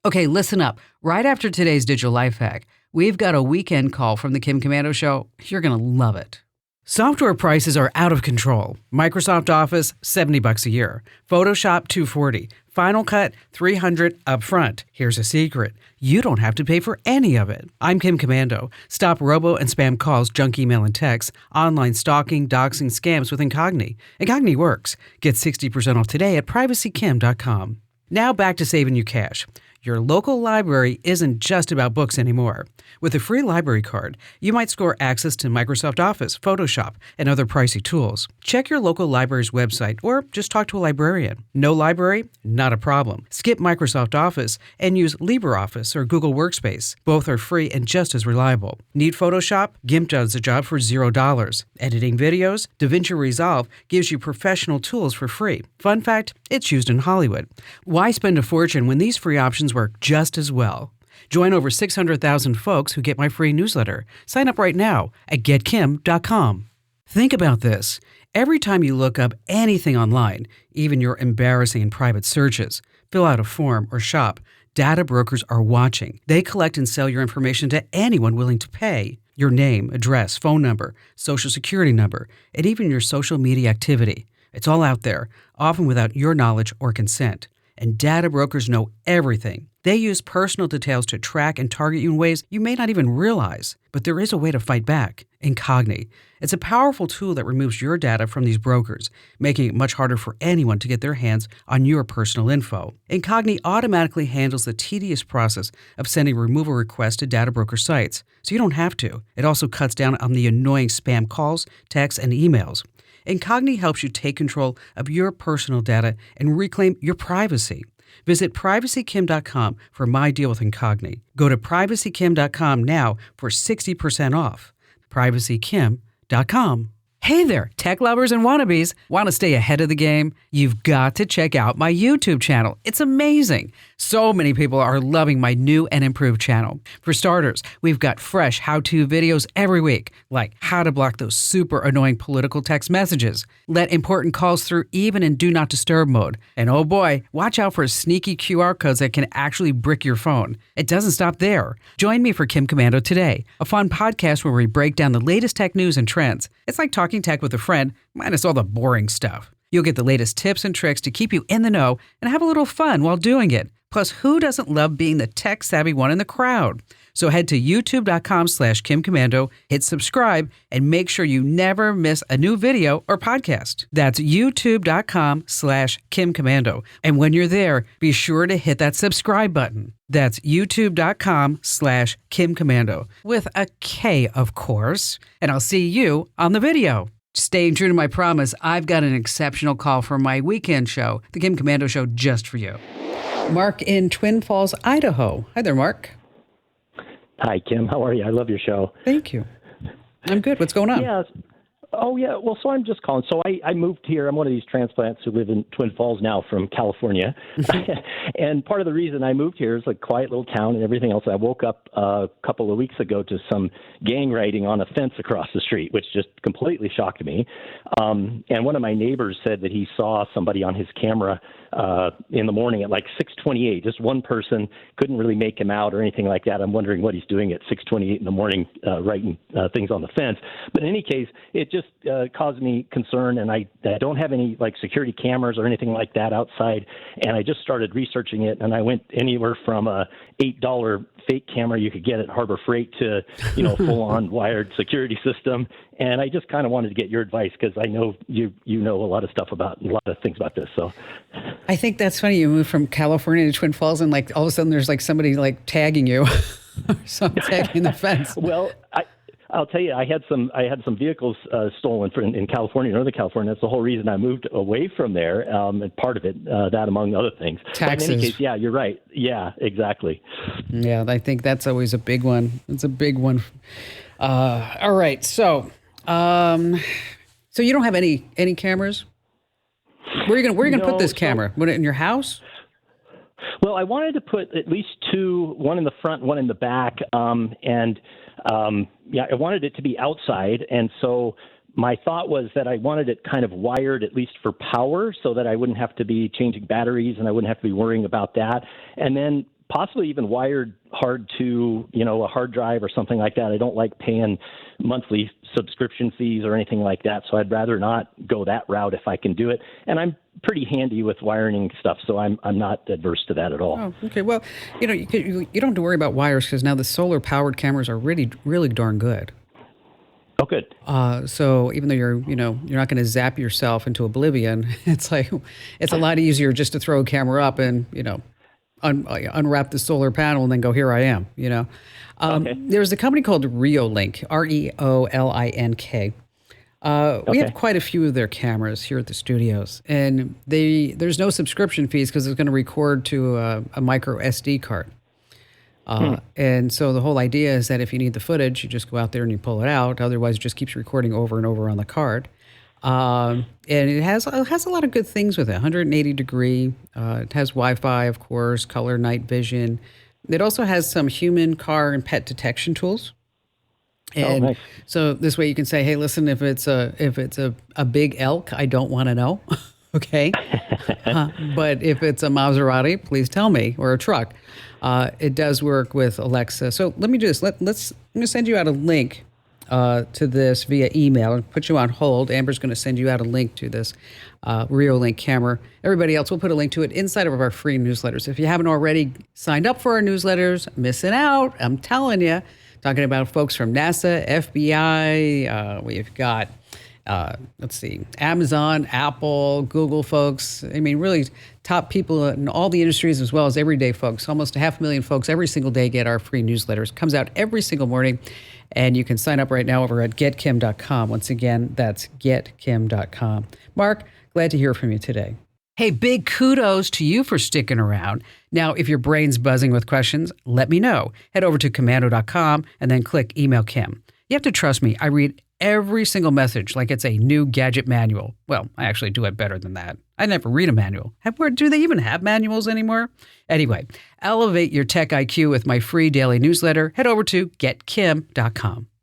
Okay, listen up. Right after today's digital life hack, we've got a weekend call from the Kim Commando Show. You're going to love it. Software prices are out of control. Microsoft Office, $70 a year. Photoshop, $240. Final Cut, $300 upfront. Here's a secret. You don't have to pay for any of it. I'm Kim Commando. Stop robo and spam calls, junk email and texts, online stalking, doxing, scams with Incogni. Incogni works. Get 60% off today at privacykim.com. Now back to saving you cash. Your local library isn't just about books anymore. With a free library card, you might score access to Microsoft Office, Photoshop, and other pricey tools. Check your local library's website or just talk to a librarian. No library? Not a problem. Skip Microsoft Office and use LibreOffice or Google Workspace. Both are free and just as reliable. Need Photoshop? GIMP does the job for $0. Editing videos? DaVinci Resolve gives you professional tools for free. Fun fact, it's used in Hollywood. Why spend a fortune when these free options work just as well? Join over 600,000 folks who get my free newsletter. Sign up right now at getkim.com. Think about this. Every time you look up anything online, even your embarrassing and private searches, fill out a form or shop, data brokers are watching. They collect and sell your information to anyone willing to pay. Your name, address, phone number, social security number, and even your social media activity. It's all out there, often without your knowledge or consent. And data brokers know everything. They use personal details to track and target you in ways you may not even realize. But there is a way to fight back. Incogni. It's a powerful tool that removes your data from these brokers, making it much harder for anyone to get their hands on your personal info. Incogni automatically handles the tedious process of sending removal requests to data broker sites, so you don't have to. It also cuts down on the annoying spam calls, texts, and emails. Incogni helps you take control of your personal data and reclaim your privacy. Visit privacykim.com for my deal with Incogni. Go to privacykim.com now for 60% off. privacykim.com. Hey there, tech lovers and wannabes. Want to stay ahead of the game? You've got to check out my YouTube channel. It's amazing. So many people are loving my new and improved channel. For starters, we've got fresh how-to videos every week, like how to block those super annoying political text messages, let important calls through even in do not disturb mode, and oh boy, watch out for sneaky QR codes that can actually brick your phone. It doesn't stop there. Join me for Kim Commando Today, a fun podcast where we break down the latest tech news and trends. It's like talking tech with a friend, minus all the boring stuff. You'll get the latest tips and tricks to keep you in the know and have a little fun while doing it. Plus, who doesn't love being the tech-savvy one in the crowd? So head to youtube.com/KimCommando, hit subscribe, and make sure you never miss a new video or podcast. That's youtube.com/KimCommando. And when you're there, be sure to hit that subscribe button. That's youtube.com/KimCommando, with a K, of course. And I'll see you on the video. Staying true to my promise, I've got an exceptional call for my weekend show, the Kim Commando Show, just for you. Mark in Twin Falls, Idaho. Hi there, Mark. Hi, Kim. How are you? I love your show. Thank you. I'm good. What's going on? Yeah. Oh, yeah. Well, so I'm just calling. So I moved here. I'm one of these transplants who live in Twin Falls now from California. And part of the reason I moved here is a quiet little town and everything else. I woke up a couple of weeks ago to some gang writing on a fence across the street, which just completely shocked me. And one of my neighbors said that he saw somebody on his camera in the morning at like 6:28. Just one person, couldn't really make him out or anything like that. I'm wondering what he's doing at 6:28 in the morning, writing things on the fence. But in any case, it just caused me concern, and I don't have any like security cameras or anything like that outside. And I just started researching it, and I went anywhere from a $8 fake camera you could get at Harbor Freight to, full-on wired security system. And I just kind of wanted to get your advice because I know you know a lot of things about this. So I think that's funny. You moved from California to Twin Falls, and like all of a sudden there's like somebody like tagging you, or something tagging the fence. Well, I'll tell you, I had some vehicles stolen in California, Northern California. That's the whole reason I moved away from there, and part of it, that among other things. Taxes. But in any case, yeah, you're right. Yeah, exactly. Yeah, I think that's always a big one. It's a big one. All right, so you don't have any cameras? Where are you gonna put this camera? Put it in your house? Well, I wanted to put at least two, one in the front, one in the back, I wanted it to be outside, and so my thought was that I wanted it kind of wired at least for power so that I wouldn't have to be changing batteries and I wouldn't have to be worrying about that. And then possibly even wired hard to, a hard drive or something like that. I don't like paying monthly subscription fees or anything like that. So I'd rather not go that route if I can do it. And I'm pretty handy with wiring stuff, so I'm not adverse to that at all. Oh, okay. Well, you don't have to worry about wires because now the solar powered cameras are really, really darn good. Oh, good. So even though you're not going to zap yourself into oblivion, it's a lot easier just to throw a camera up and, unwrap the solar panel and then go, here I am, Okay. There's a company called Reolink, Reolink. We have quite a few of their cameras here at the studios, and there's no subscription fees because it's going to record to a micro SD card. And so the whole idea is that if you need the footage, you just go out there and you pull it out. Otherwise, it just keeps recording over and over on the card. And it has a lot of good things with it. 180 degree. It has Wi-Fi, of course, color, night vision. It also has some human, car, and pet detection tools. And nice. So this way you can say, hey, listen, if it's a big elk, I don't want to know. Okay. But if it's a Maserati, please tell me, or a truck. It does work with Alexa. So let me do this. I'm going to send you out a link to this via email and put you on hold. Amber's going to send you out a link to this Reolink camera. Everybody else, we'll put a link to it inside of our free newsletters. If you haven't already signed up for our newsletters, missing out, I'm telling you. Talking about folks from NASA, FBI, we've got, Amazon, Apple, Google folks. I mean, really top people in all the industries as well as everyday folks. Almost 500,000 folks every single day get our free newsletters. Comes out every single morning. And you can sign up right now over at getkim.com. Once again, that's getkim.com. Mark, glad to hear from you today. Hey, big kudos to you for sticking around. Now, if your brain's buzzing with questions, let me know. Head over to commando.com and then click Email Kim. You have to trust me. I read every single message like it's a new gadget manual. Well, I actually do it better than that. I never read a manual. Do they even have manuals anymore? Anyway, elevate your tech IQ with my free daily newsletter. Head over to getkim.com.